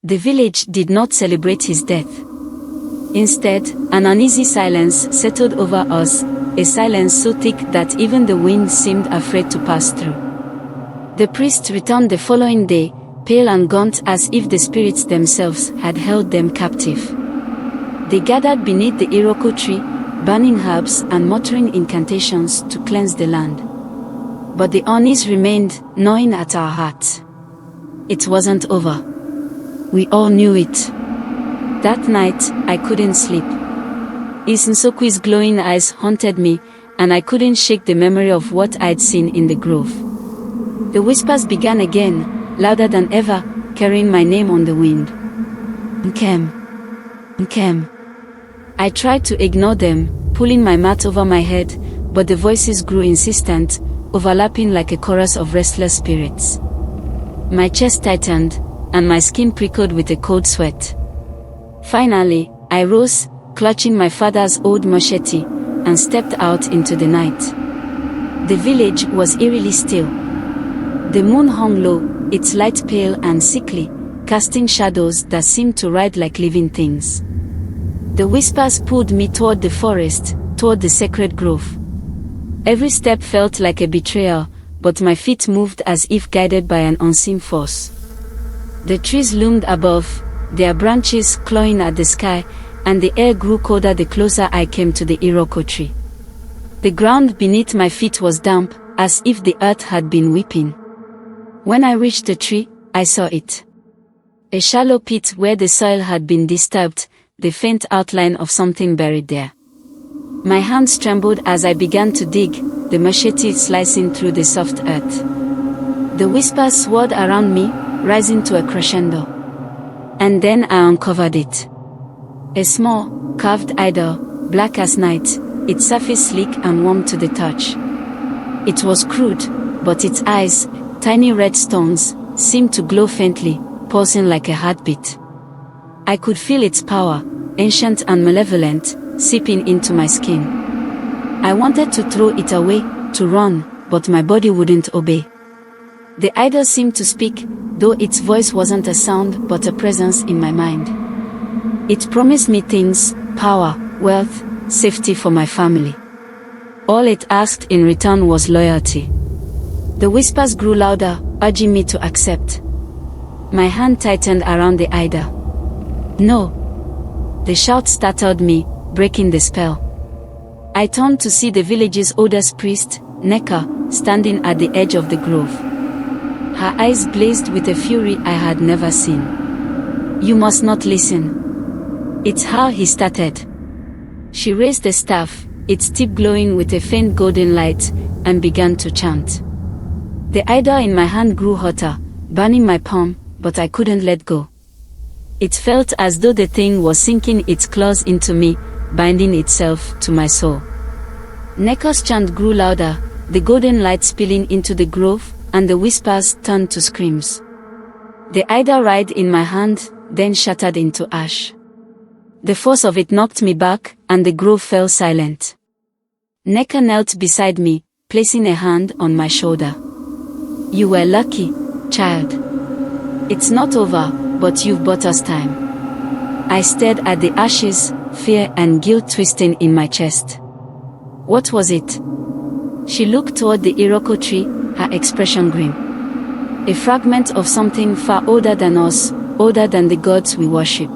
The village did not celebrate his death. Instead, an uneasy silence settled over us, a silence so thick that even the wind seemed afraid to pass through. The priest returned the following day, pale and gaunt as if the spirits themselves had held them captive. They gathered beneath the Iroko tree, burning herbs and muttering incantations to cleanse the land. But the unease remained, gnawing at our hearts. It wasn't over. We all knew it. That night, I couldn't sleep. Isinsoku's glowing eyes haunted me, and I couldn't shake the memory of what I'd seen in the grove. The whispers began again, louder than ever, carrying my name on the wind. Nkem. Nkem. I tried to ignore them, pulling my mat over my head, but the voices grew insistent, overlapping like a chorus of restless spirits. My chest tightened, and my skin prickled with a cold sweat. Finally, I rose, clutching my father's old machete, and stepped out into the night. The village was eerily still. The moon hung low, its light pale and sickly, casting shadows that seemed to ride like living things. The whispers pulled me toward the forest, toward the sacred grove. Every step felt like a betrayal, but my feet moved as if guided by an unseen force. The trees loomed above, their branches clawing at the sky, and the air grew colder the closer I came to the Iroko tree. The ground beneath my feet was damp, as if the earth had been weeping. When I reached the tree, I saw it. A shallow pit where the soil had been disturbed, the faint outline of something buried there. My hands trembled as I began to dig, the machete slicing through the soft earth. The whispers swirled around me, rising to a crescendo. And then I uncovered it. A small, carved idol, black as night, its surface sleek and warm to the touch. It was crude, but its eyes, tiny red stones, seemed to glow faintly, pulsing like a heartbeat. I could feel its power, ancient and malevolent, seeping into my skin. I wanted to throw it away, to run, but my body wouldn't obey. The idol seemed to speak, though its voice wasn't a sound but a presence in my mind. It promised me things, power, wealth, safety for my family. All it asked in return was loyalty. The whispers grew louder, urging me to accept. My hand tightened around the idol. No. The shout startled me, breaking the spell. I turned to see the village's oldest priest, Nneka, standing at the edge of the grove. Her eyes blazed with a fury I had never seen. "You must not listen." It's how he started. She raised the staff, its tip glowing with a faint golden light, and began to chant. The idol in my hand grew hotter, burning my palm, but I couldn't let go. It felt as though the thing was sinking its claws into me, binding itself to my soul. Nneka's chant grew louder, the golden light spilling into the grove, and the whispers turned to screams. The idol writhed in my hand, then shattered into ash. The force of it knocked me back, and the grove fell silent. Nneka knelt beside me, placing a hand on my shoulder. "You were lucky, child. It's not over, but you've bought us time." I stared at the ashes, fear and guilt twisting in my chest. What was it? She looked toward the Iroko tree, her expression grim. A fragment of something far older than us, older than the gods we worship.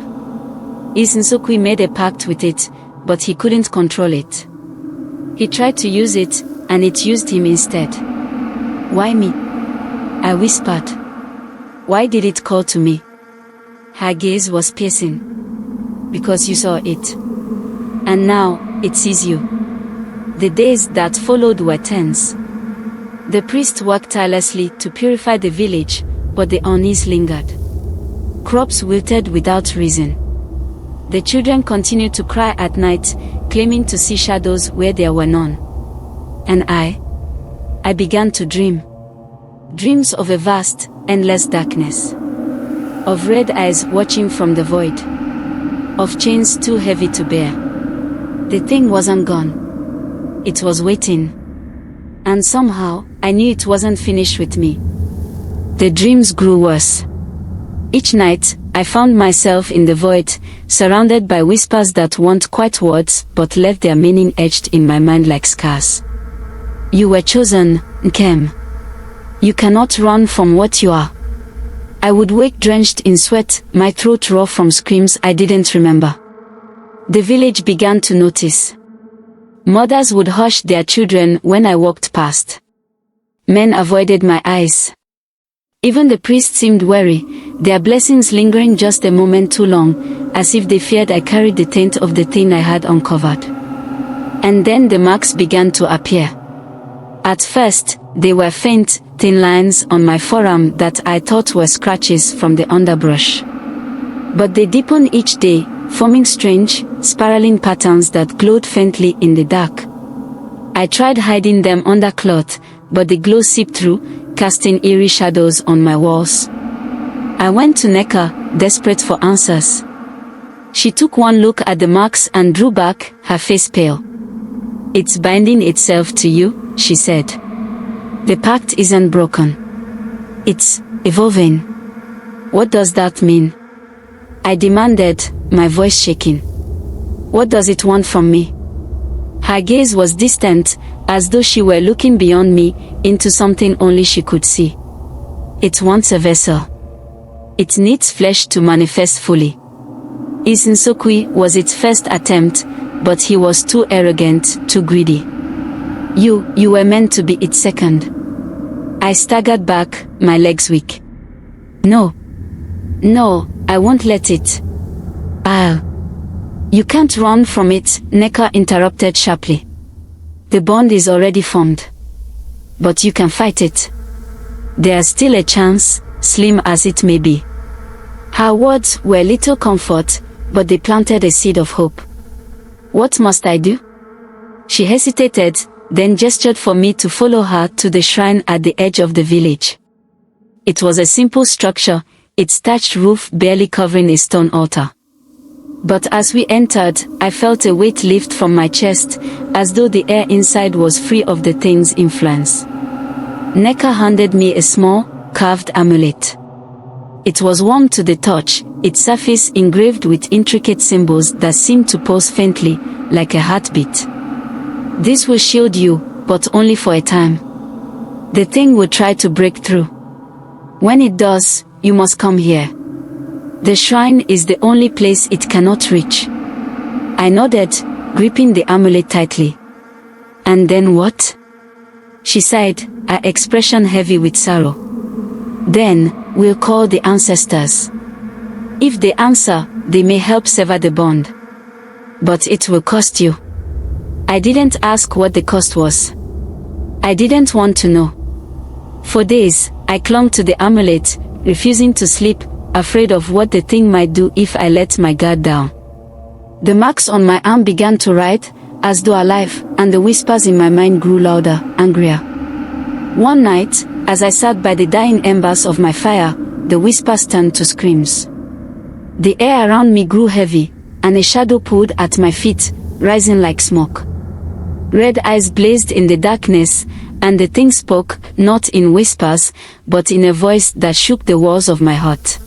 Isinsoku made a pact with it, but he couldn't control it. He tried to use it, and it used him instead. "Why me?" I whispered. "Why did it call to me?" Her gaze was piercing. "Because you saw it. And now, it sees you." The days that followed were tense. The priest worked tirelessly to purify the village, but the unease lingered. Crops wilted without reason. The children continued to cry at night, claiming to see shadows where there were none. And I began to dream. Dreams of a vast, endless darkness. Of red eyes watching from the void. Of chains too heavy to bear. The thing wasn't gone. It was waiting. And somehow, I knew it wasn't finished with me. The dreams grew worse. Each night, I found myself in the void, surrounded by whispers that weren't quite words, but left their meaning etched in my mind like scars. You were chosen, Nkem. You cannot run from what you are. I would wake drenched in sweat, my throat raw from screams I didn't remember. The village began to notice. Mothers would hush their children when I walked past. Men avoided my eyes. Even the priests seemed wary, their blessings lingering just a moment too long, as if they feared I carried the taint of the thing I had uncovered. And then the marks began to appear. At first, they were faint, thin lines on my forearm that I thought were scratches from the underbrush. But they deepened each day, forming strange, spiraling patterns that glowed faintly in the dark. I tried hiding them under cloth, but the glow seeped through, casting eerie shadows on my walls. I went to Nneka, desperate for answers. She took one look at the marks and drew back, her face pale. It's binding itself to you, she said. The pact isn't broken. It's evolving. What does that mean? I demanded, my voice shaking. What does it want from me? Her gaze was distant, as though she were looking beyond me, into something only she could see. It wants a vessel. It needs flesh to manifest fully. Isinsokui was its first attempt, but he was too arrogant, too greedy. You were meant to be its second. I staggered back, my legs weak. No, I won't let it. You can't run from it, Nneka interrupted sharply. The bond is already formed. But you can fight it. There's still a chance, slim as it may be. Her words were little comfort, but they planted a seed of hope. What must I do? She hesitated, then gestured for me to follow her to the shrine at the edge of the village. It was a simple structure, its thatched roof barely covering a stone altar. But as we entered, I felt a weight lift from my chest, as though the air inside was free of the thing's influence. Nneka handed me a small, carved amulet. It was warm to the touch, its surface engraved with intricate symbols that seemed to pulse faintly, like a heartbeat. This will shield you, but only for a time. The thing will try to break through. When it does, you must come here. The shrine is the only place it cannot reach. I nodded, gripping the amulet tightly. And then what? She sighed, her expression heavy with sorrow. Then, we'll call the ancestors. If they answer, they may help sever the bond. But it will cost you. I didn't ask what the cost was. I didn't want to know. For days, I clung to the amulet, refusing to sleep, afraid of what the thing might do if I let my guard down. The marks on my arm began to write, as though alive, and the whispers in my mind grew louder, angrier. One night, as I sat by the dying embers of my fire, the whispers turned to screams. The air around me grew heavy, and a shadow pulled at my feet, rising like smoke. Red eyes blazed in the darkness, and the thing spoke, not in whispers, but in a voice that shook the walls of my heart.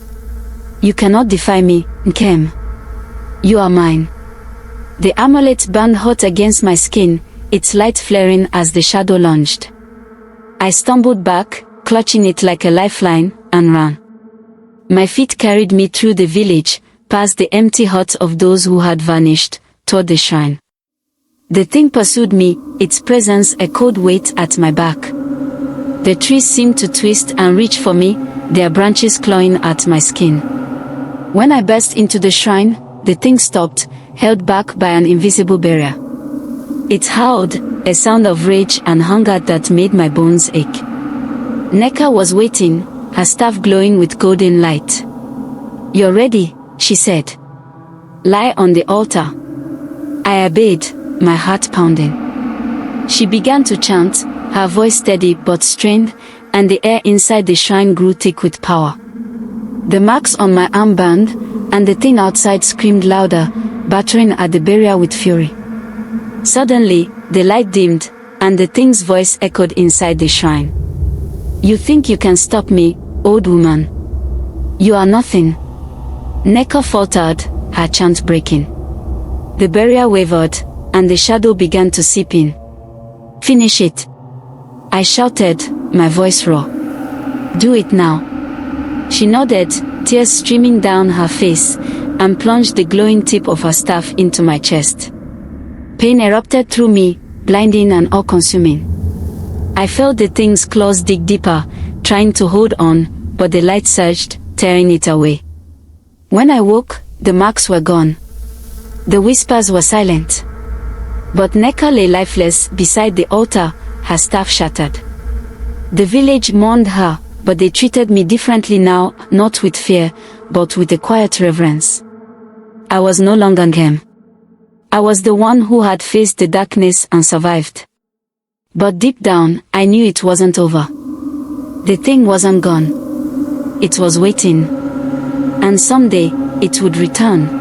You cannot defy me, Nkem. You are mine. The amulet burned hot against my skin, its light flaring as the shadow lunged. I stumbled back, clutching it like a lifeline, and ran. My feet carried me through the village, past the empty huts of those who had vanished, toward the shrine. The thing pursued me, its presence a cold weight at my back. The trees seemed to twist and reach for me, their branches clawing at my skin. When I burst into the shrine, the thing stopped, held back by an invisible barrier. It howled, a sound of rage and hunger that made my bones ache. Nneka was waiting, her staff glowing with golden light. You're ready, she said. Lie on the altar. I obeyed, my heart pounding. She began to chant, her voice steady but strained, and the air inside the shrine grew thick with power. The marks on my arm burned, and the thing outside screamed louder, battering at the barrier with fury. Suddenly, the light dimmed, and the thing's voice echoed inside the shrine. You think you can stop me, old woman? You are nothing. Nneka faltered, her chant breaking. The barrier wavered, and the shadow began to seep in. "Finish it!" I shouted, my voice raw. "Do it now." She nodded, tears streaming down her face, and plunged the glowing tip of her staff into my chest. Pain erupted through me, blinding and all-consuming. I felt the thing's claws dig deeper, trying to hold on, but the light surged, tearing it away. When I woke, the marks were gone. The whispers were silent. But Nneka lay lifeless beside the altar, her staff shattered. The village mourned her, but they treated me differently now, not with fear, but with a quiet reverence. I was no longer Nkem. I was the one who had faced the darkness and survived. But deep down, I knew it wasn't over. The thing wasn't gone. It was waiting. And someday, it would return.